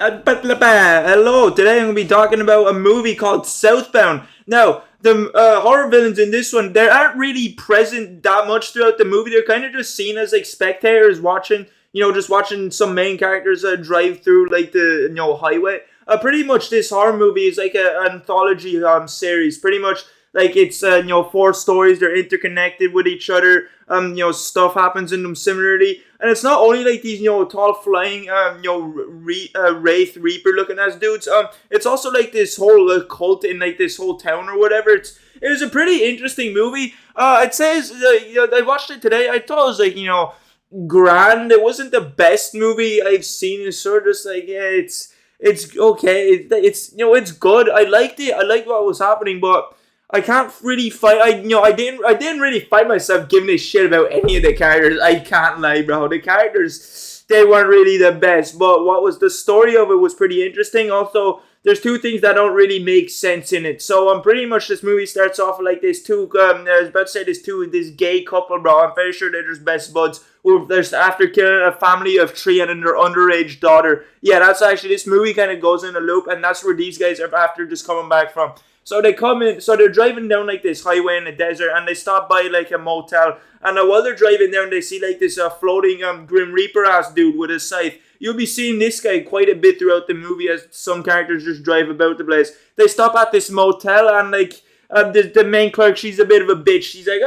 Hello, today I'm going to be talking about a movie called Southbound. Now, the horror villains in this one, they aren't really present that much throughout the movie. They're kind of just seen as like spectators watching, just watching some main characters drive through like the highway. Pretty much this horror movie is like an anthology series. Pretty much like it's four stories. They're interconnected with each other. Stuff happens in them similarly, and it's not only like these tall flying wraith reaper looking as dudes. It's also like this whole cult in like this whole town or whatever. It was a pretty interesting movie. It says I watched it today. I thought it was like grand. It wasn't the best movie I've seen. It's sort of just like it's okay. It's good. I liked it. I liked what was happening, but I can't really fight. I didn't really fight myself giving a shit about any of the characters. I can't lie, bro. The characters, they weren't really the best, but what was the story of it was pretty interesting. Also, there's two things that don't really make sense in it. So pretty much this movie starts off like this two. I was about to say this gay couple, bro. I'm very sure they're just best buds. There's after killing a family of three and their underage daughter. Yeah, that's actually this movie kind of goes in a loop, and that's where these guys are after just coming back from. So they come in, so they're driving down like this highway in the desert, and they stop by like a motel. And while they're driving down, they see like this floating Grim Reaper ass dude with a scythe. You'll be seeing this guy quite a bit throughout the movie as some characters just drive about the place. They stop at this motel, and like the main clerk, she's a bit of a bitch. She's like,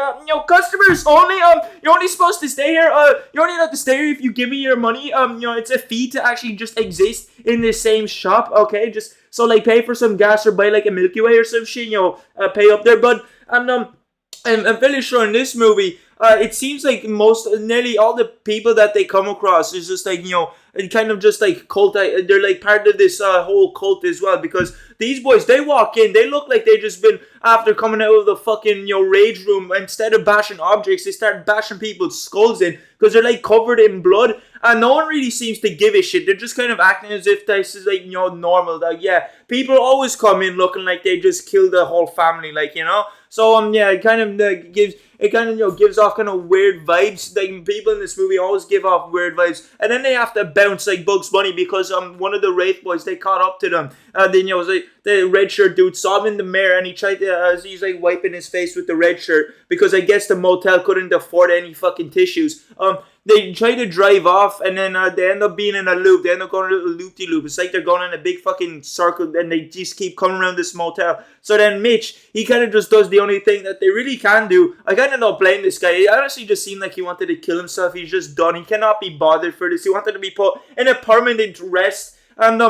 customers only. You're only supposed to stay here. You're only allowed to stay here if you give me your money. It's a fee to actually just exist in the same shop. Okay, just so like pay for some gas or buy like a Milky Way or some shit. Pay up there, bud. And I'm fairly sure in this movie, it seems like nearly all the people that they come across is just like kind of just like cult. They're like part of this whole cult as well, because these boys, they walk in, they look like they just been after coming out of the fucking rage room. Instead of bashing objects, they start bashing people's skulls in because they're like covered in blood, and no one really seems to give a shit. They're just kind of acting as if this is like normal. Like people always come in looking like they just killed the whole family, So it kind of gives off kind of weird vibes. Like people in this movie always give off weird vibes, and then they have to bounce like Bugs Bunny because one of the Wraith boys, they caught up to them. Then it was like the red shirt dude saw him in the mirror, and he tried to he's like wiping his face with the red shirt because I guess the motel couldn't afford any fucking tissues. They try to drive off, and then they end up being in a loop. They end up going a little loop-de-loop. It's like they're going in a big fucking circle, and they just keep coming around this motel. So then Mitch, he kind of just does the only thing that they really can do. I kind of don't blame this guy. He honestly just seemed like he wanted to kill himself. He's just done. He cannot be bothered for this. He wanted to be put in a permanent rest. And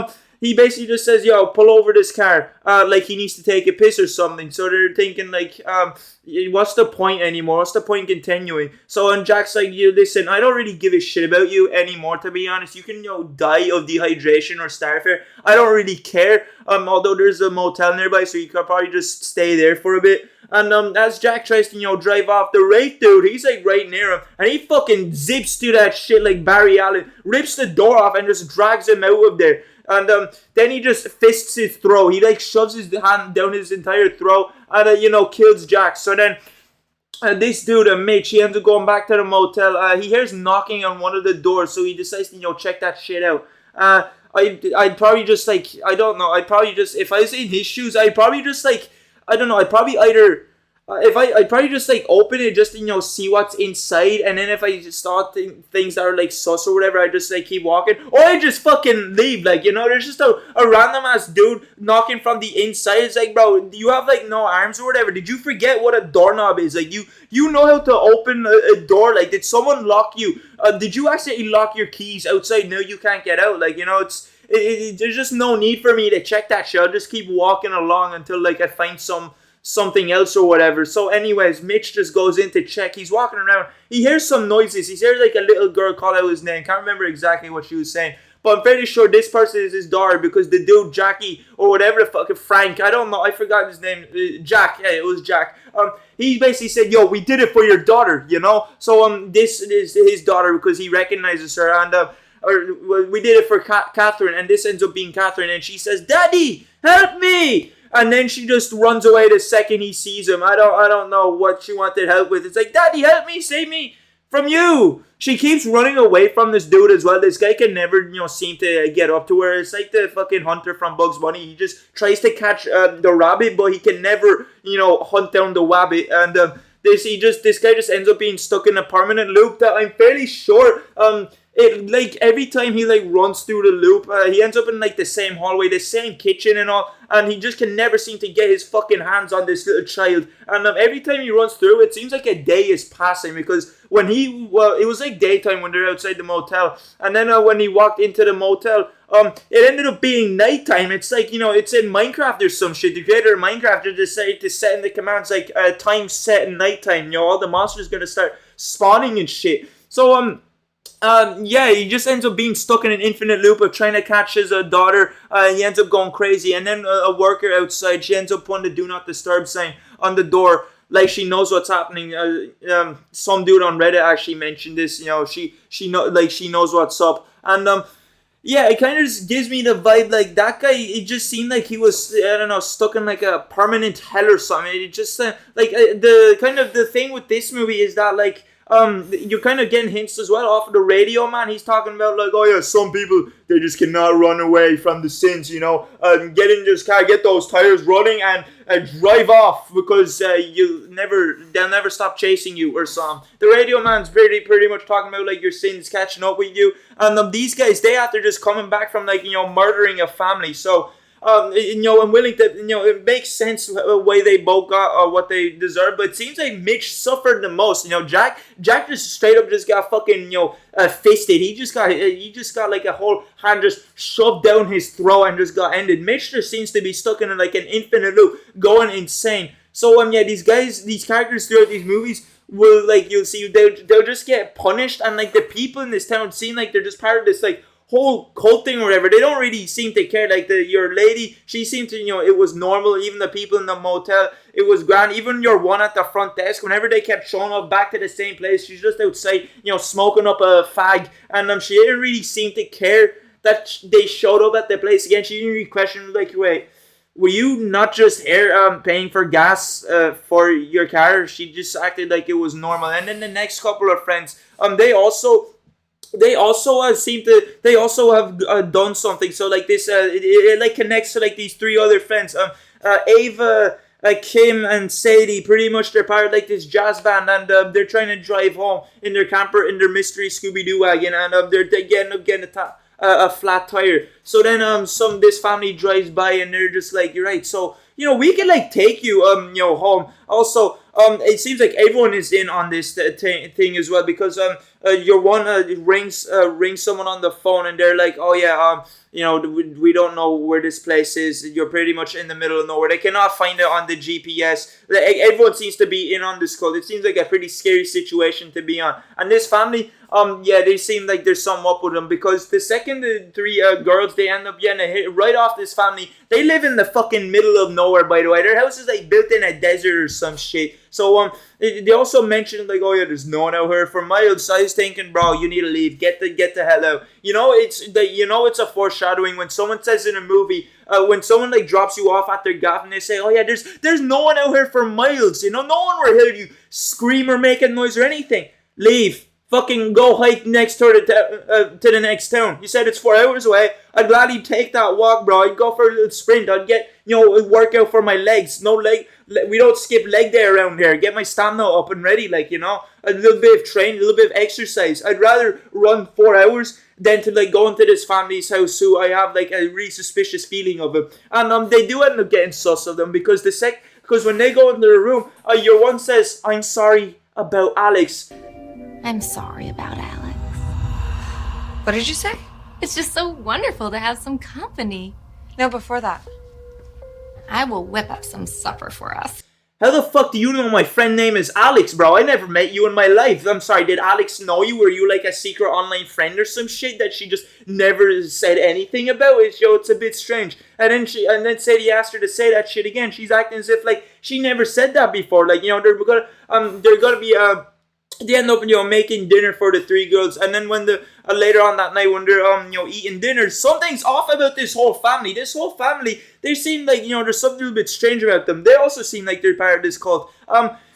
he basically just says, pull over this car. Like he needs to take a piss or something. So they're thinking like, what's the point anymore? What's the point continuing? So Jack's like, listen, I don't really give a shit about you anymore, to be honest. You can, die of dehydration or starfare. I don't really care. Although there's a motel nearby, so you could probably just stay there for a bit. And as Jack tries to, drive off, the Wraith dude, he's like right near him, and he fucking zips to that shit like Barry Allen, rips the door off and just drags him out of there. And then he just fists his throat. He like shoves his hand down his entire throat and kills Jack. So then this dude, Mitch, he ends up going back to the motel. He hears knocking on one of the doors, so he decides to check that shit out. I'd probably just like, I don't know. I'd probably just, if I was in his shoes, I'd probably just like, I don't know. I'd probably either I'd probably just like open it just to see what's inside, and then if I just start things that are like sus or whatever, I just like keep walking, or I just fucking leave. There's just a random ass dude knocking from the inside. It's like, bro, do you have like no arms or whatever? Did you forget what a doorknob is? Like you know how to open a door? Like, did someone lock you? Did you accidentally lock your keys outside? No, you can't get out. There's just no need for me to check that shit. I'll just keep walking along until like I find something else or whatever. So anyways, Mitch just goes in to check. He's walking around. He hears some noises. He hears like a little girl call out his name. Can't remember exactly what she was saying, but I'm fairly sure this person is his daughter, because the dude Jackie or whatever the fuck, Frank, I don't know, I forgot his name, Jack, yeah, it was Jack. He basically said, yo, we did it for your daughter, So this is his daughter because he recognizes her, and we did it for Catherine, and this ends up being Catherine, and she says, Daddy, help me! And then she just runs away the second he sees him. I don't know what she wanted help with. It's like, Daddy, help me, save me From you. She keeps running away from this dude as well. This guy can never, seem to get up to her. It's like the fucking hunter from Bugs Bunny. He just tries to catch the rabbit, but he can never, hunt down the wabbit. And this guy just ends up being stuck in a permanent loop that I'm fairly sure, every time he runs through the loop, he ends up in the same hallway, the same kitchen and all, and he just can never seem to get his fucking hands on this little child. And every time he runs through, it seems like a day is passing, because when it was like daytime when they're outside the motel, and then when he walked into the motel, it ended up being nighttime. It's like, it's in Minecraft or some shit. The creator of Minecraft decided to set in the commands time set in nighttime. All the monsters gonna start spawning and shit. So he just ends up being stuck in an infinite loop of trying to catch his daughter. He ends up going crazy, and then a worker outside, she ends up putting the "Do Not Disturb" sign on the door, like she knows what's happening. Some dude on Reddit actually mentioned this. She knows what's up, and it kind of just gives me the vibe that guy. It just seemed like he was, I don't know, stuck in a permanent hell or something. It just the thing with this movie is that you're kind of getting hints as well off of the radio, man. He's talking about some people, they just cannot run away from the sins, get in this car, get those tires running, and drive off, because they'll never stop chasing you or something. The radio man's pretty much talking about your sins catching up with you, and these guys, they after just coming back from murdering a family, so I'm willing to, it makes sense the way they both got what they deserve, but it seems like Mitch suffered the most. Jack just straight up just got fucking, fisted. He just got a whole hand just shoved down his throat and just got ended. Mitch just seems to be stuck in an infinite loop, going insane. So these characters throughout these movies will you'll see they'll just get punished, and the people in this town seem like they're just part of this whole cult thing or whatever. They don't really seem to care. Your lady, she seemed to, it was normal. Even the people in the motel, it was grand. Even your one at the front desk, whenever they kept showing up back to the same place, she's just outside, smoking up a fag, and she didn't really seem to care that they showed up at the place again. She didn't really question, wait, were you not just here paying for gas for your car? She just acted like it was normal. And then the next couple of friends, they also have done something. So this, it connects to these three other friends. Ava, Kim, and Sadie. Pretty much they're part of this jazz band, and they're trying to drive home in their camper in their mystery Scooby Doo wagon, and they end up getting a flat tire. So then this family drives by, and they're just you're right. So we can take you home. Also, it seems like everyone is in on this thing as well, because your one rings someone on the phone, and they're like, oh yeah, we don't know where this place is. You're pretty much in the middle of nowhere. They cannot find it on the GPS. Everyone seems to be in on this call. It seems like a pretty scary situation to be on. And this family, they seem like there's something up with them, because the second the three girls, they end up getting a hit right off this family. They live in the fucking middle of nowhere, by the way. Their house is built in a desert or some shit. So they also mentioned oh yeah, there's no one out here for miles. So I was thinking, bro, you need to leave. Get the hell out. It's a foreshadowing when someone says in a movie, when someone drops you off at their gaff, and they say, oh yeah, there's no one out here for miles. No one will hear you scream or make a noise or anything. Leave. Fucking go hike next to the next town. You said it's 4 hours away. I'd gladly take that walk, bro. I'd go for a little sprint. I'd get, a workout for my legs. We don't skip leg day around here. Get my stamina up and ready, a little bit of training, a little bit of exercise. I'd rather run 4 hours than to go into this family's house who I have a really suspicious feeling of them. And they do end up getting sus of them, because when they go into the room, your one says, I'm sorry about Alex. I'm sorry about Alex. What did you say? It's just so wonderful to have some company. No, before that. I will whip up some supper for us. How the fuck do you know my friend name is Alex, bro? I never met you in my life. I'm sorry, did Alex know you? Were you a secret online friend or some shit that she just never said anything about? It's a bit strange. And then Sadie asked her to say that shit again. She's acting as if she never said that before. They're gonna be they end up, making dinner for the three girls, and then when later on that night when they're eating dinner, something's off about this whole family. They seem there's something a little bit strange about them. They also seem like they're part of this cult.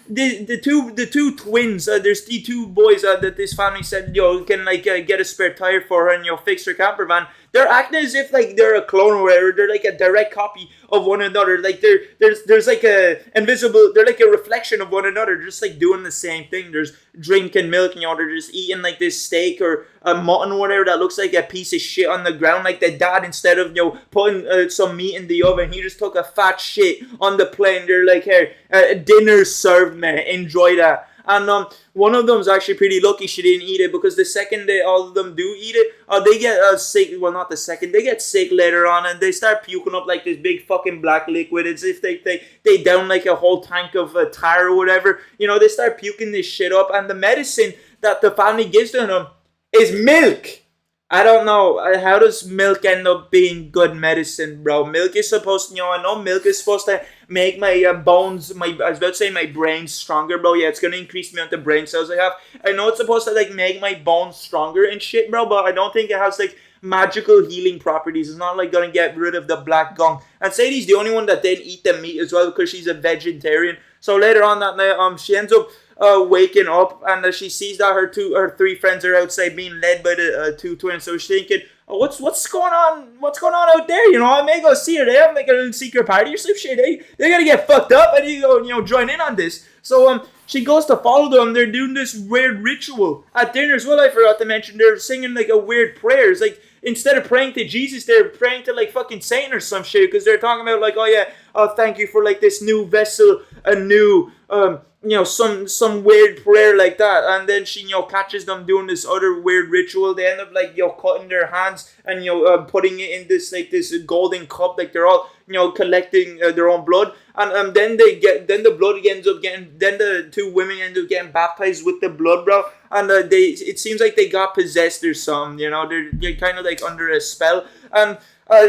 the two twins, there's the two boys that this family said, can like get a spare tire for her and fix her camper van. They're acting as if like they're a clone or whatever. They're like a direct copy of one another. Like there's like a invisible. They're like a reflection of one another, just like doing the same thing. There's drinking milk, they're just eating like this steak or a mutton or whatever that looks like a piece of shit on the ground. Like the dad, instead of putting some meat in the oven, he just took a fat shit on the plane. They're like, here, dinner served, man. Enjoy that. And one of them's actually pretty lucky she didn't eat it, because the second they all of them do eat it, they get sick. Well, not the second. They get sick later on, and they start puking up like this big fucking black liquid. It's if they down like a whole tank of tar or whatever. They start puking this shit up, and the medicine that the family gives to them is milk. I don't know. How does milk end up being good medicine, bro? Milk is supposed to, I know milk is supposed to make my bones, I was about to say my brain stronger, bro. Yeah, it's going to increase the amount of brain cells I have. I know it's supposed to, like, make my bones stronger and shit, bro, but I don't think it has, like, magical healing properties. It's not, like, going to get rid of the black gunk. And Sadie's the only one that didn't eat the meat as well, because she's a vegetarian. So later on that night, she ends up waking up, and she sees that her three friends are outside being led by the two twins. So she's thinking, what's going on? What's going on out there? I may go see her. They have like a little secret party or some shit. They're gonna get fucked up, and you go, join in on this. So she goes to follow them. They're doing this weird ritual at dinner as well. I forgot to mention they're singing like a weird prayers. Like, instead of praying to Jesus, they're praying to like fucking Satan or some shit, because they're talking about like, thank you for like this new vessel, a new some weird prayer like that. And then she catches them doing this other weird ritual. They end up like cutting their hands and putting it in this golden cup, like they're all collecting their own blood. And then the blood ends up getting, then the two women end up getting baptized with the blood, bro. And it seems like they got possessed or something. They're kind of like under a spell. And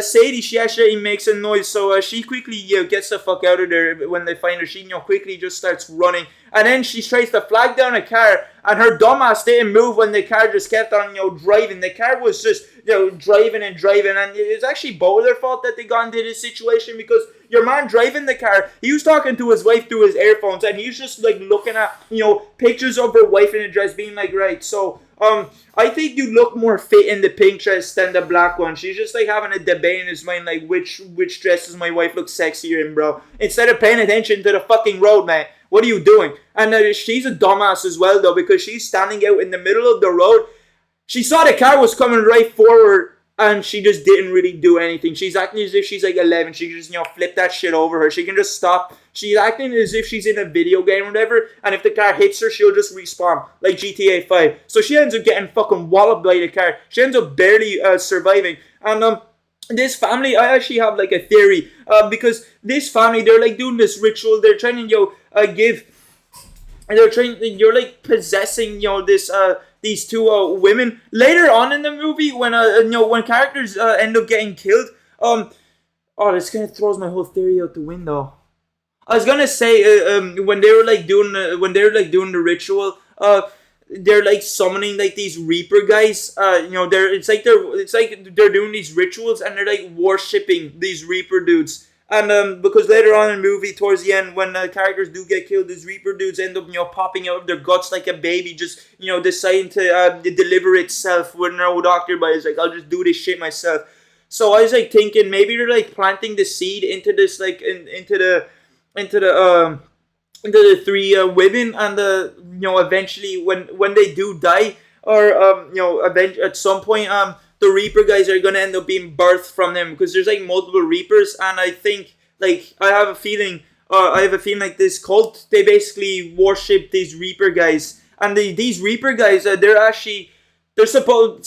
Sadie, she actually makes a noise, so she quickly gets the fuck out of there. When they find her, she quickly just starts running, and then she tries to flag down a car, and her dumbass didn't move when the car just kept on driving. The car was just driving, and it was actually both their fault that they got into this situation, because your man driving the car, he was talking to his wife through his earphones, and he's just like looking at pictures of her wife in a dress, being like, right, so I think you look more fit in the pink dress than the black one. She's just like having a debate in his mind, like which dress does my wife look sexier in, bro? Instead of paying attention to the fucking road, man. What are you doing? And she's a dumbass as well, though, because she's standing out in the middle of the road. She saw the car was coming right forward, and she just didn't really do anything. She's acting as if she's like 11. She can just, flip that shit over her. She can just stop. She's acting as if she's in a video game or whatever, and if the car hits her, she'll just respawn, like GTA 5. So she ends up getting fucking walloped by the car. She ends up barely surviving. And this family, I actually have like a theory, because this family, they're like doing this ritual. They're trying to you're like possessing these two women later on in the movie, when when characters end up getting killed. This kind of throws my whole theory out the window. I was gonna say when they were doing the ritual, they're like summoning like these Reaper guys. It's like they're doing these rituals, and they're like worshipping these Reaper dudes. And because later on in the movie, towards the end, when characters do get killed, these Reaper dudes end up popping out of their guts like a baby, just deciding to deliver itself with no doctor. But it's like, I'll just do this shit myself. So I was like thinking maybe they're like planting the seed into this, like into the three women, and eventually when they do die, or at some point the Reaper guys are gonna end up being birthed from them, because there's like multiple Reapers. And I think, like, I have a feeling like this cult, they basically worship these Reaper guys, and these Reaper guys, they're supposed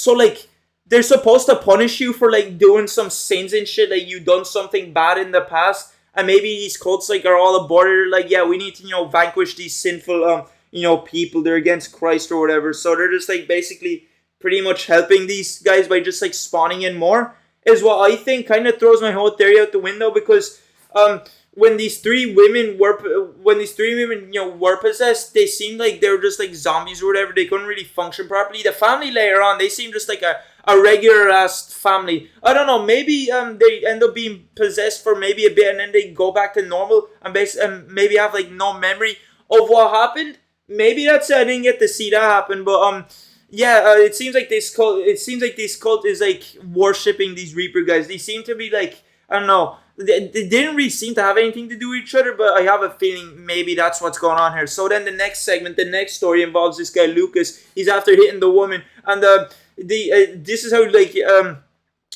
to punish you for like doing some sins and shit, like you done something bad in the past. And maybe these cults like are all aboard it. Like, yeah, we need to vanquish these sinful people. They're against Christ or whatever. So they're just like basically pretty much helping these guys by just like spawning in more, is what I think. Kind of throws my whole theory out the window, because when these three women were possessed, they seemed like they were just like zombies or whatever. They couldn't really function properly. The family later on, they seemed just like a regular ass family. I don't know, maybe they end up being possessed for maybe a bit, and then they go back to normal and maybe have like no memory of what happened. Maybe that's it. I didn't get to see that happen, but it seems like this cult. It seems like this cult is like worshipping these Reaper guys. They seem to be like, I don't know. They didn't really seem to have anything to do with each other, but I have a feeling maybe that's what's going on here. So then the next segment, the next story involves this guy Lucas. He's after hitting the woman, and this is how like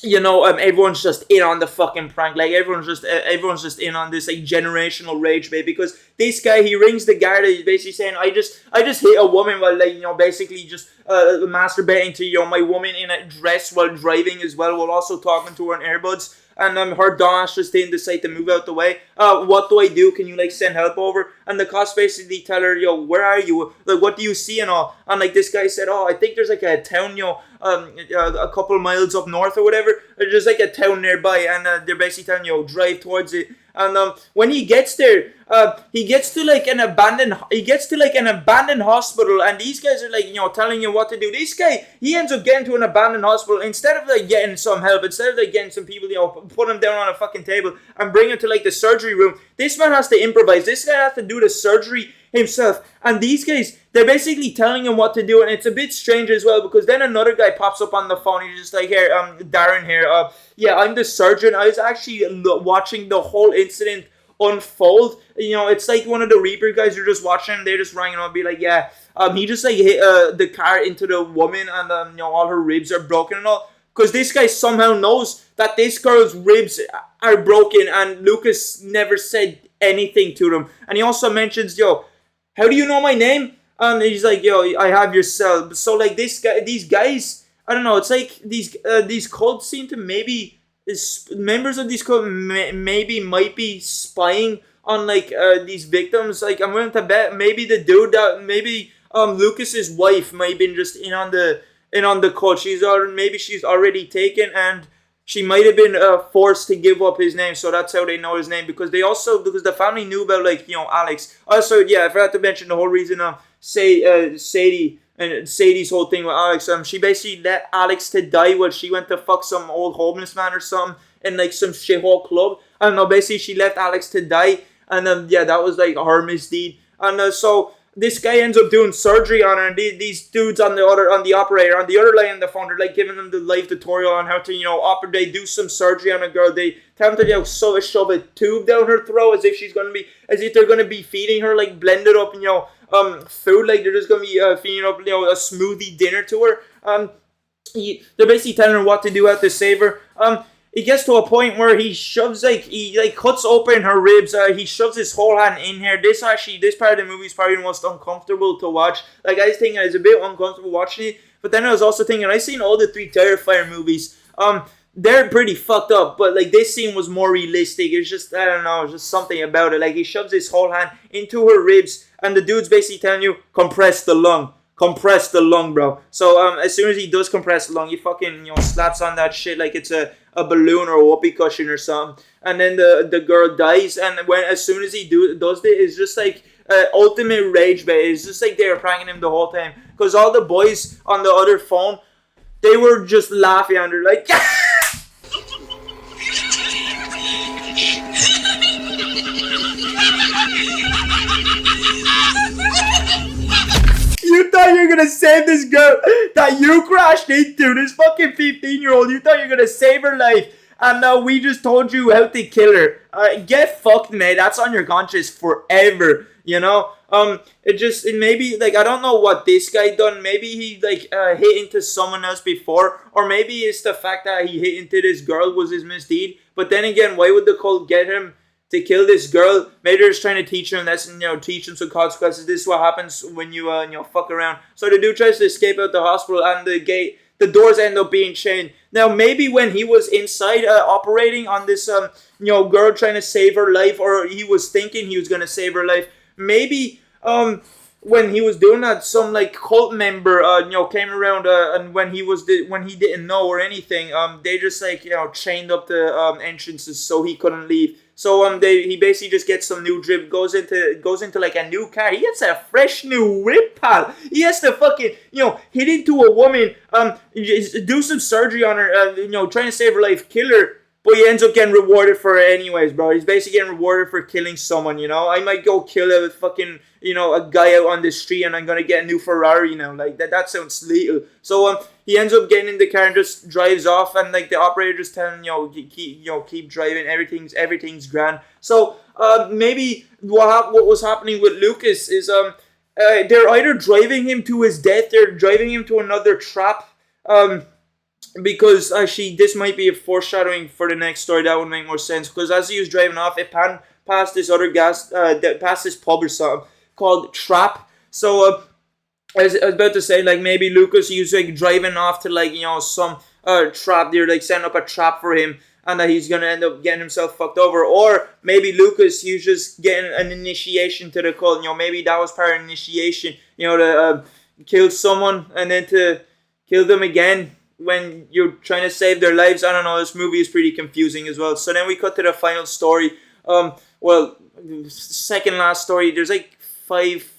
everyone's just in on the fucking prank. Like everyone's just in on this like generational rage bait, because this guy, he rings the guard. He's basically saying, I just hit a woman while like basically just masturbating to my woman in a dress while driving as well, while also talking to her in earbuds. And her dumbass just didn't decide to move out the way. What do I do? Can you like send help over? And the cops basically tell her, where are you? Like, what do you see and all? And like this guy said, I think there's like a town, a couple miles up north or whatever. There's just like a town nearby, and they're basically telling drive towards it. And when he gets there, he gets to an abandoned hospital, and these guys are like telling him what to do. This guy, he ends up getting to an abandoned hospital. Instead of like getting some help, instead of like getting some people put him down on a fucking table and bring him to like the surgery room, this man has to improvise. This guy has to do the surgery himself. And these guys, they're basically telling him what to do, and it's a bit strange as well, because then another guy pops up on the phone. He's just like, here, Darren here. I'm the surgeon. I was actually watching the whole incident unfold. It's like one of the Reaper guys are just watching. They're just ringing up and be like, he just like hit the car into the woman, and all her ribs are broken and all. Because this guy somehow knows that this girl's ribs are broken, and Lucas never said anything to them. And he also mentions, how do you know my name? And he's like, I have your cell. So like these guys, I don't know. It's like these cults seem to members of these cults maybe might be spying on like these victims. Like I'm willing to bet maybe the dude that Lucas's wife might have been just in on the cult. She's already taken, and she might have been forced to give up his name, so that's how they know his name, because the family knew about Alex. Also, I forgot to mention the whole reason Sadie and Sadie's whole thing with Alex. She basically let Alex to die while she went to fuck some old homeless man or something in like some shithole club. I don't know. Basically, she left Alex to die, and that was like her misdeed. And so this guy ends up doing surgery on her, and these dudes on the other line on the phone, they're like giving them the live tutorial on how to they do some surgery on a girl. They tell them to shove a tube down her throat as if they're gonna be feeding her like blended up food, like they're just gonna be feeding up a smoothie dinner to her. They're basically telling her what to do, how to save her. It gets to a point where he cuts open her ribs. He shoves his whole hand in here. This part of the movie is probably the most uncomfortable to watch. Like, I was thinking it's a bit uncomfortable watching it, but then I was also thinking, I've seen all the 3 Terrifier movies. They're pretty fucked up, but like this scene was more realistic. It's just, I don't know, just something about it. Like, he shoves his whole hand into her ribs, and the dude's basically telling you, compress the lung, bro. So as soon as he does compress the lung, he fucking slaps on that shit like it's a balloon or a whoopee cushion or something, and then the girl dies. And as soon as he does it, it's just like ultimate rage bait. It's just like they were pranking him the whole time, because all the boys on the other phone, they were just laughing and they're like, you thought you were gonna save this girl that you crashed into, this fucking 15-year-old. You thought you were gonna save her life, and now we just told you how to kill her. Get fucked, mate. That's on your conscience forever. It maybe like, I don't know what this guy done. Maybe he like hit into someone else before, or maybe it's the fact that he hit into this girl was his misdeed. But then again, why would the cult get him to kill this girl? Maybe they're just trying to teach him lesson, teach him some consequences. This is what happens when you fuck around. So the dude tries to escape out the hospital, and the doors end up being chained. Now, maybe when he was inside operating on this girl trying to save her life, or he was thinking he was gonna save her life, maybe when he was doing that, some like cult member came around, and when he didn't know or anything, they just like chained up the entrances so he couldn't leave. So he basically just gets some new drip, goes into like a new car. He gets a fresh new whip, pal. He has to fucking hit into a woman, do some surgery on her, trying to save her life, kill her. but he ends up getting rewarded for it anyways, bro. He's basically getting rewarded for killing someone, you know? I might go kill a fucking, you know, a guy out on the street and I'm gonna get a new Ferrari, you know? Like, that sounds lethal. So, he ends up getting in the car and just drives off, and, like, the operator just telling him, keep driving, everything's grand. So, maybe what was happening with Lucas is, they're either driving him to his death, they're driving him to another trap, because actually this might be a foreshadowing for the next story. That would make more sense, because as he was driving off, it past this other past this pub or something called Trap. So I was about to say, like, maybe Lucas, he was like driving off to, like, you know, some trap. They're like setting up a trap for him, and that he's gonna end up getting himself fucked over. Or maybe Lucas, he was just getting an initiation to the cult. You know, maybe that was part of initiation, you know, to kill someone and then to kill them again when you're trying to save their lives. I don't know, this movie is pretty confusing as well. So then we cut to the final story. Second last story. There's like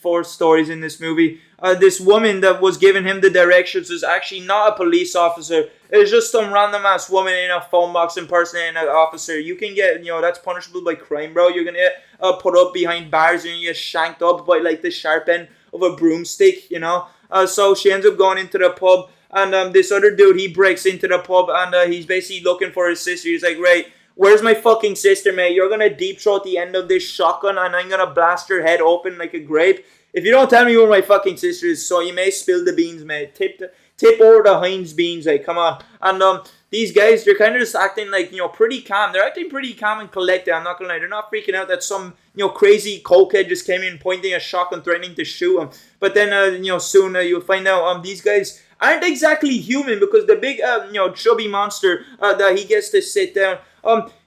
four stories in this movie. This woman that was giving him the directions is actually not a police officer. It's just some random ass woman in a phone box impersonating an officer. You can get, you know, that's punishable by crime, bro. You're gonna get put up behind bars and you get shanked up by like the sharp end of a broomstick, you know. So she ends up going into the pub, and this other dude, he breaks into the pub, and he's basically looking for his sister. He's like, right, where's my fucking sister, mate? You're gonna deep throat the end of this shotgun, and I'm gonna blast her head open like a grape. If you don't tell me where my fucking sister is, so you may spill the beans, mate. Tip over the Heinz beans, like, come on. And these guys, they're kind of just acting like, you know, pretty calm. They're acting pretty calm and collected, I'm not gonna lie. They're not freaking out that some, you know, crazy cokehead just came in pointing a shotgun, threatening to shoot him. But then, you know, soon you'll find out these guys aren't exactly human, because the big, you know, chubby monster that he gets to sit down,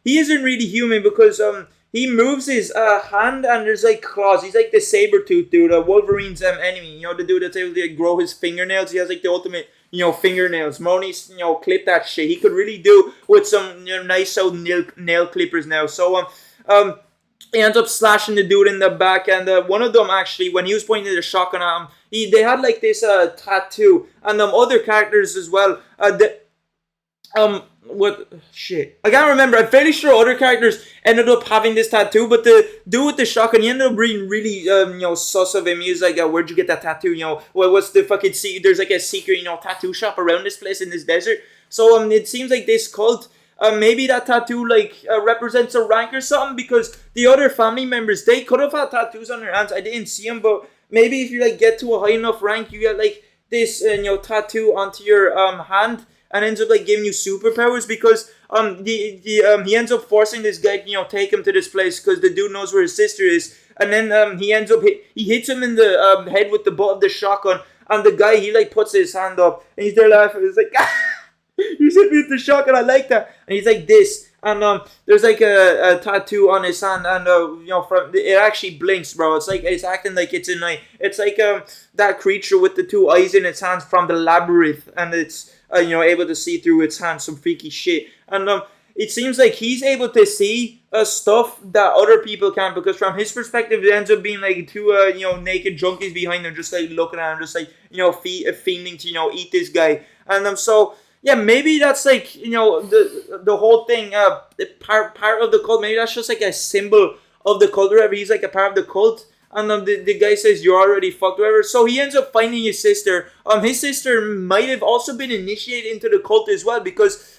he isn't really human, because he moves his hand and there's like claws. He's like the saber-tooth dude, Wolverine's enemy. You know, the dude that's able to like, grow his fingernails. He has like the ultimate, you know, fingernails. Moni's, you know, clip that shit. He could really do with some, you know, nice old nail clippers now. So he ends up slashing the dude in the back, and one of them actually, when he was pointing the shotgun at him, they had like this tattoo, and other characters as well. What shit? I can't remember. I'm fairly sure other characters ended up having this tattoo, but the dude with the shotgun, he ended up being really, you know, sus of him. He was like, "Where'd you get that tattoo? You know, what's the fucking there's like a secret, you know, tattoo shop around this place in this desert." So it seems like this cult, maybe that tattoo like represents a rank or something, because the other family members, they could have had tattoos on their hands. I didn't see them, but maybe if you like get to a high enough rank, you get like this, you know, tattoo onto your hand. And ends up like giving you superpowers, because he ends up forcing this guy, you know, take him to this place, because the dude knows where his sister is, and then he ends up he hits him in the head with the butt of the shotgun, and the guy, he like puts his hand up and he's there laughing. He's like, "You hit me with the shotgun, I like that." And he's like this, and there's like a tattoo on his hand, and you know, from it actually blinks, bro. It's like it's acting like it's an eye. It's like that creature with the two eyes in its hands from the Labyrinth, and it's you know, able to see through its hands, some freaky shit. And it seems like he's able to see stuff that other people can't, because from his perspective, it ends up being like two, you know, naked junkies behind him, just like looking at him, just like, you know, fiending to, you know, eat this guy. And so yeah, maybe that's like, you know, the whole thing, part of the cult. Maybe that's just like a symbol of the cult, or whatever. He's like a part of the cult. And the guy says, "You're already fucked," whatever. So he ends up finding his sister. His sister might have also been initiated into the cult as well, because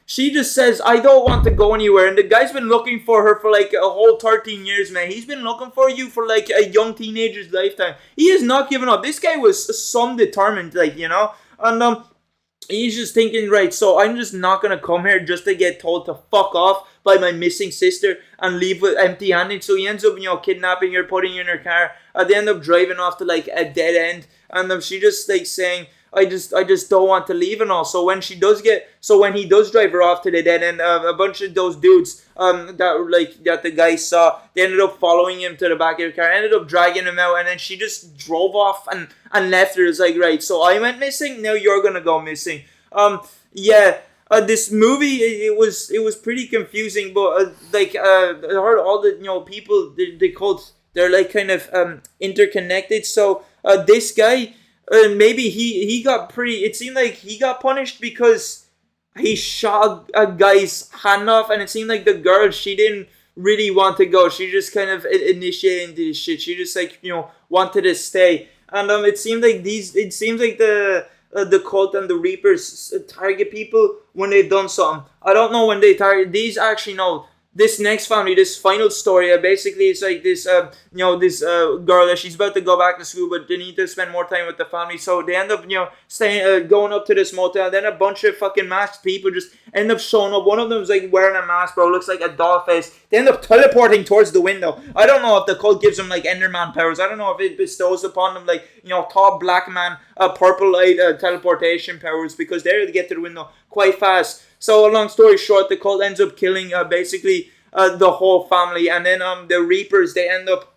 she just says, "I don't want to go anywhere." And the guy's been looking for her for like a whole 13 years, man. He's been looking for you for like a young teenager's lifetime. He has not given up. This guy was some determined, like, you know. And he's just thinking, right, so I'm just not going to come here just to get told to fuck off by my missing sister and leave with empty-handed. So he ends up, you know, kidnapping her, putting her in her car. They end up driving off to like a dead end, and she just like saying, I just don't want to leave and all. So when he does drive her off to the dead end, a bunch of those dudes that the guy saw, they ended up following him to the back of the car, ended up dragging him out, and then she just drove off and left her. It's like, right, so I went missing, now you're gonna go missing. This movie, it was pretty confusing, but I heard all the, you know, people, the cult, they're like kind of interconnected. So this guy, maybe he got it seemed like he got punished because he shot a guy's hand off, and it seemed like the girl, she didn't really want to go. She just kind of initiated this shit. She just like wanted to stay, and it seemed like it seems like the cult and the Reapers target people when they've done something. I don't know when they target these. Actually, no. This next family, this final story, basically it's like this, this girl that she's about to go back to school, but they need to spend more time with the family, so they end up, staying, going up to this motel. Then a bunch of fucking masked people just end up showing up. One of them's like wearing a mask, bro, looks like a doll face. They end up teleporting towards the window. I don't know if the cult gives them like Enderman powers. I don't know if it bestows upon them like tall black man, purple light teleportation powers, because they're able to get to the window quite fast. So, long story short, the cult ends up killing basically the whole family, and then the Reapers, they end up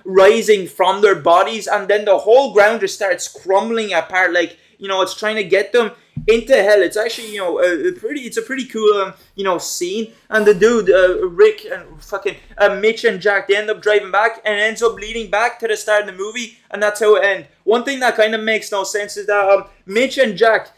rising from their bodies, and then the whole ground just starts crumbling apart, like it's trying to get them into hell. It's actually it's a pretty cool scene. And the dude Rick and fucking Mitch and Jack, they end up driving back, and it ends up leading back to the start of the movie, and that's how it ends. One thing that kind of makes no sense is that Mitch and Jack.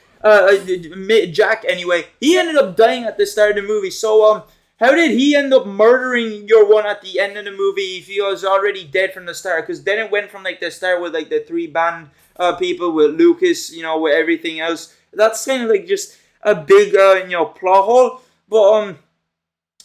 Jack anyway, he ended up dying at the start of the movie. So how did he end up murdering your one at the end of the movie if he was already dead from the start? Because then it went from like the start with like the 3 band people with Lucas, with everything else. That's kind of like just a big plot hole. But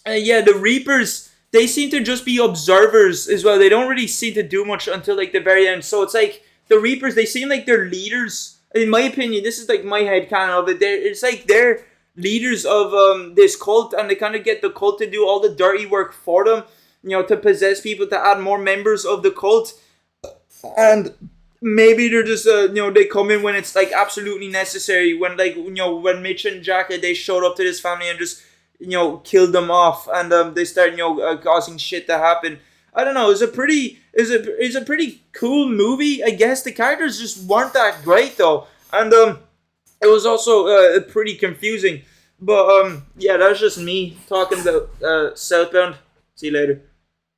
the Reapers, they seem to just be observers as well. They don't really seem to do much until like the very end. So it's like the Reapers, they seem like they're leaders. In my opinion, this is like my headcanon of it. It's like they're leaders of this cult, and they kind of get the cult to do all the dirty work for them, to possess people, to add more members of the cult. And maybe they're just, they come in when it's like absolutely necessary. When like, when Mitch and Jack, they showed up to this family and just, killed them off, and they start, causing shit to happen. I don't know. It's a pretty cool movie. I guess the characters just weren't that great though, and it was also pretty confusing. But that's just me talking about Southbound. See you later.